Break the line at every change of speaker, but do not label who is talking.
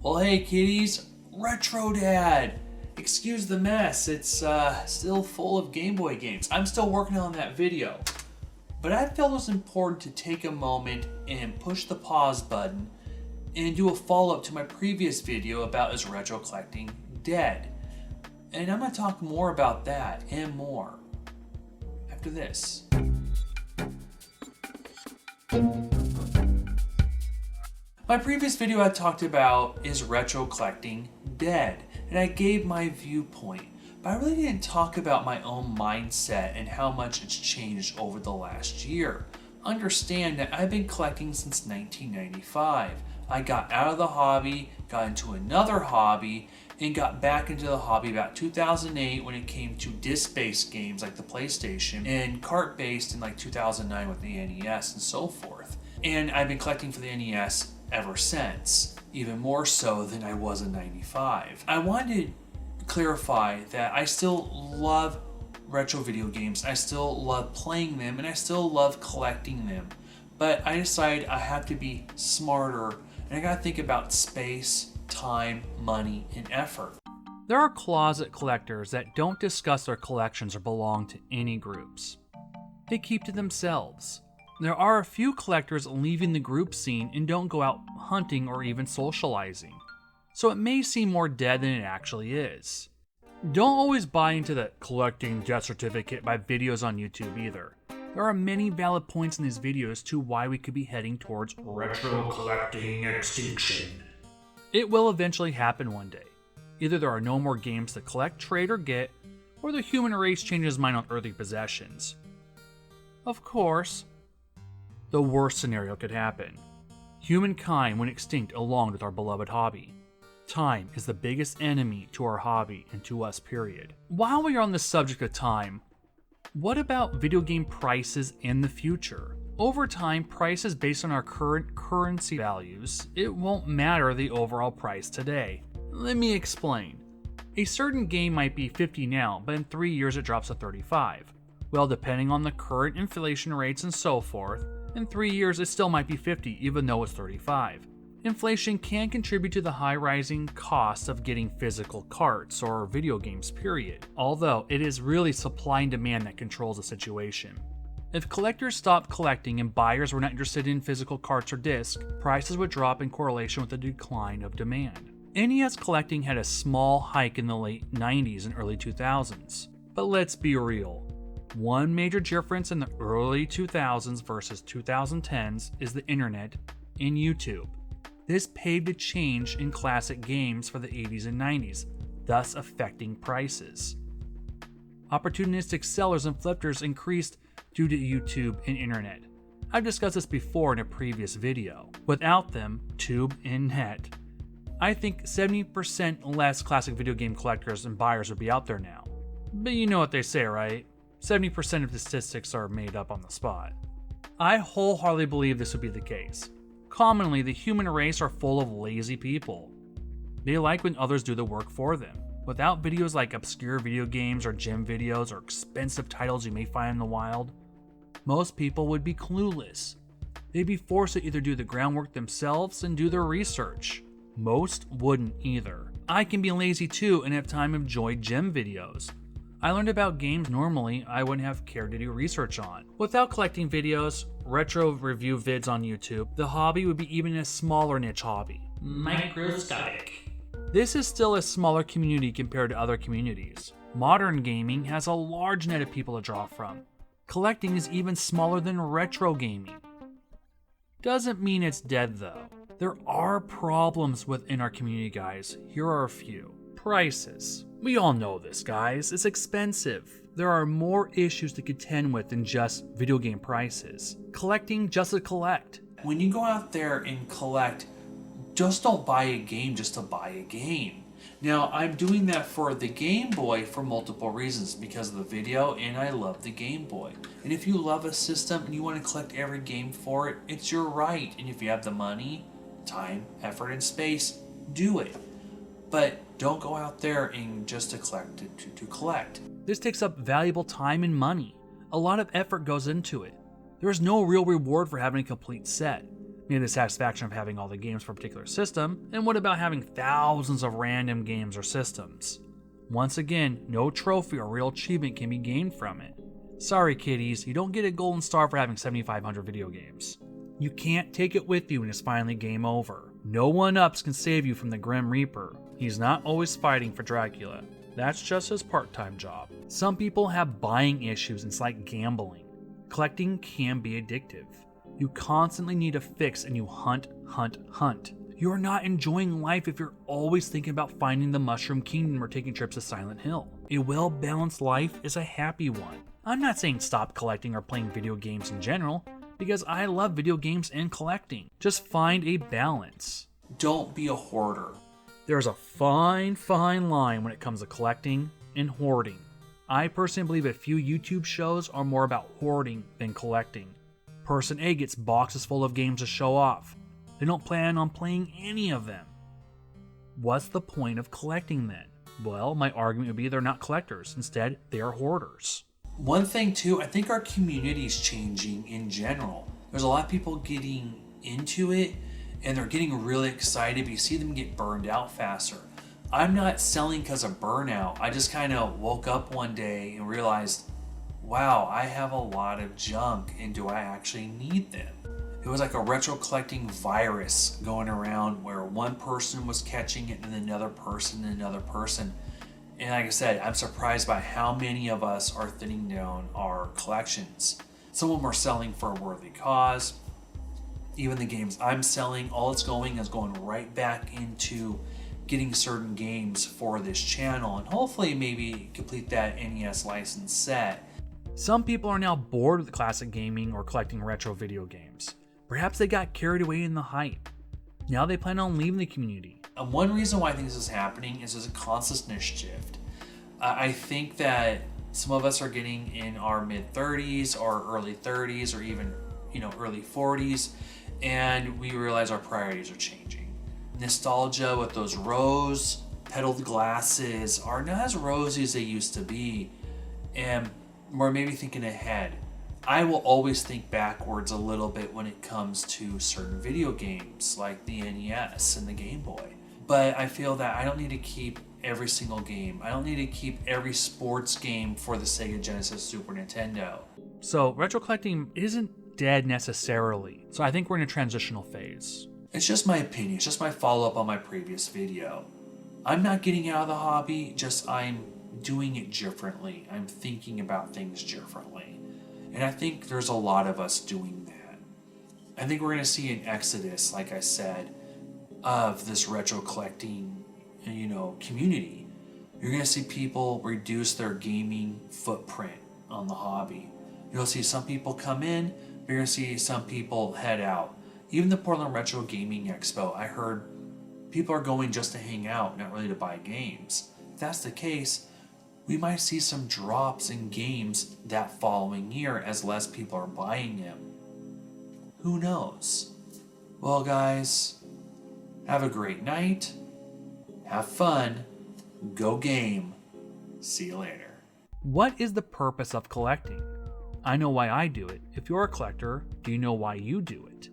Well, hey kitties, Retro Dad! Excuse the mess, it's still full of Game Boy games. I'm still working on that video. But I felt it was important to take a moment and push the pause button and do a follow-up to my previous video about is retro collecting dead? And I'm going to talk more about that and more after this. My previous video I talked about is retro collecting dead, and I gave my viewpoint, but I really didn't talk about my own mindset and how much it's changed over the last year. Understand that I've been collecting since 1995. I got out of the hobby, got into another hobby, and got back into the hobby about 2008 when it came to disc-based games like the PlayStation, and cart-based in like 2009 with the NES and so forth. And I've been collecting for the NES ever since, even more so than I was in 95. I wanted to clarify that I still love retro video games, I still love playing them, and I still love collecting them. But I decided I have to be smarter, and I gotta think about space, time, money, and effort. There are closet collectors that don't discuss their collections or belong to any groups. They keep to themselves. There are a few collectors leaving the group scene and don't go out hunting or even socializing, so it may seem more dead than it actually is. Don't always buy into the collecting death certificate by videos on YouTube either. There are many valid points in these videos to why we could be heading towards retro collecting extinction. It will eventually happen one day. Either there are no more games to collect, trade, or get, or the human race changes mind on earthly possessions. Of course, the worst scenario could happen. Humankind went extinct along with our beloved hobby. Time is the biggest enemy to our hobby and to us, period. While we are on the subject of time, what about video game prices in the future? Over time, prices based on our current currency values, it won't matter the overall price today. Let me explain. A certain game might be $50 now, but in 3 years it drops to $35. Well, depending on the current inflation rates and so forth, in 3 years it still might be $50 even though it's $35. Inflation can contribute to the high rising costs of getting physical carts or video games, period. Although it is really supply and demand that controls the situation. If collectors stopped collecting and buyers were not interested in physical carts or discs, prices would drop in correlation with the decline of demand. NES collecting had a small hike in the late 90s and early 2000s. But let's be real. One major difference in the early 2000s versus 2010s is the internet and YouTube. This paved a change in classic games for the 80s and 90s, thus affecting prices. Opportunistic sellers and flippers increased due to YouTube and internet. I've discussed this before in a previous video. Without them, tube and net, I think 70% less classic video game collectors and buyers would be out there now. But you know what they say, right? 70% of the statistics are made up on the spot. I wholeheartedly believe this would be the case. Commonly, the human race are full of lazy people. They like when others do the work for them. Without videos like obscure video games or gem videos or expensive titles you may find in the wild, most people would be clueless. They'd be forced to either do the groundwork themselves and do their research. Most wouldn't either. I can be lazy too and have time to enjoy gem videos. I learned about games normally I wouldn't have cared to do research on. Without collecting videos, retro review vids on YouTube, the hobby would be even a smaller niche hobby. Microscopic. This is still a smaller community compared to other communities. Modern gaming has a large net of people to draw from. Collecting is even smaller than retro gaming. Doesn't mean it's dead though. There are problems within our community, guys. Here are a few. Prices. We all know this, guys. It's expensive. There are more issues to contend with than just video game prices. Collecting just to collect. When you go out there and collect, just don't buy a game just to buy a game. Now, I'm doing that for the Game Boy for multiple reasons, because of the video, and I love the Game Boy. And if you love a system and you want to collect every game for it, it's your right. And if you have the money, time, effort, and space, do it. But don't go out there and just to collect. This takes up valuable time and money. A lot of effort goes into it. There is no real reward for having a complete set.
Maybe the satisfaction of having all the games for a particular system, and what about having thousands of random games or systems? Once again, no trophy or real achievement can be gained from it. Sorry kiddies, you don't get a golden star for having 7,500 video games. You can't take it with you when it's finally game over. No 1-ups can save you from the Grim Reaper. He's not always fighting for Dracula. That's just his part-time job. Some people have buying issues and it's like gambling. Collecting can be addictive. You constantly need a fix and you hunt. You are not enjoying life if you're always thinking about finding the Mushroom Kingdom or taking trips to Silent Hill. A well-balanced life is a happy one. I'm not saying stop collecting or playing video games in general, because I love video games and collecting. Just find a balance.
Don't be a hoarder.
There's a fine line when it comes to collecting and hoarding. I personally believe a few YouTube shows are more about hoarding than collecting. Person A gets boxes full of games to show off. They don't plan on playing any of them. What's the point of collecting then? Well, my argument would be they're not collectors. Instead, they are hoarders.
One thing too, I think our community is changing in general. There's a lot of people getting into it and they're getting really excited, but you see them get burned out faster. I'm not selling because of burnout. I just kind of woke up one day and realized, wow, I have a lot of junk and do I actually need them? It was like a retro collecting virus going around where one person was catching it and another person and another person. And like I said, I'm surprised by how many of us are thinning down our collections. Some of them are selling for a worthy cause. Even the games I'm selling, all it's going is going right back into getting certain games for this channel and hopefully maybe complete that NES license set.
Some people are now bored with classic gaming or collecting retro video games. Perhaps they got carried away in the hype. Now they plan on leaving the community.
And one reason why I think this is happening is there's a consciousness shift. I think that some of us are getting in our mid-30s or early 30s or even early 40s, and we realize our priorities are changing. Nostalgia with those rose-petaled glasses are not as rosy as they used to be, and we're maybe thinking ahead. I will always think backwards a little bit when it comes to certain video games like the NES and the Game Boy. But I feel that I don't need to keep every single game. I don't need to keep every sports game for the Sega Genesis, Super Nintendo.
So retro collecting isn't dead necessarily. So I think we're in a transitional phase.
It's just my opinion. It's just my follow-up on my previous video. I'm not getting out of the hobby, just I'm doing it differently. I'm thinking about things differently. And I think there's a lot of us doing that. I think we're going to see an exodus, like I said, of this retro collecting, community. You're going to see people reduce their gaming footprint on the hobby. You'll see some people come in, you're going to see some people head out. Even the Portland Retro Gaming Expo, I heard people are going just to hang out, not really to buy games. If that's the case, we might see some drops in games that following year as less people are buying them. Who knows? Well, guys, have a great night. Have fun. Go game. See you later.
What is the purpose of collecting? I know why I do it. If you're a collector, do you know why you do it?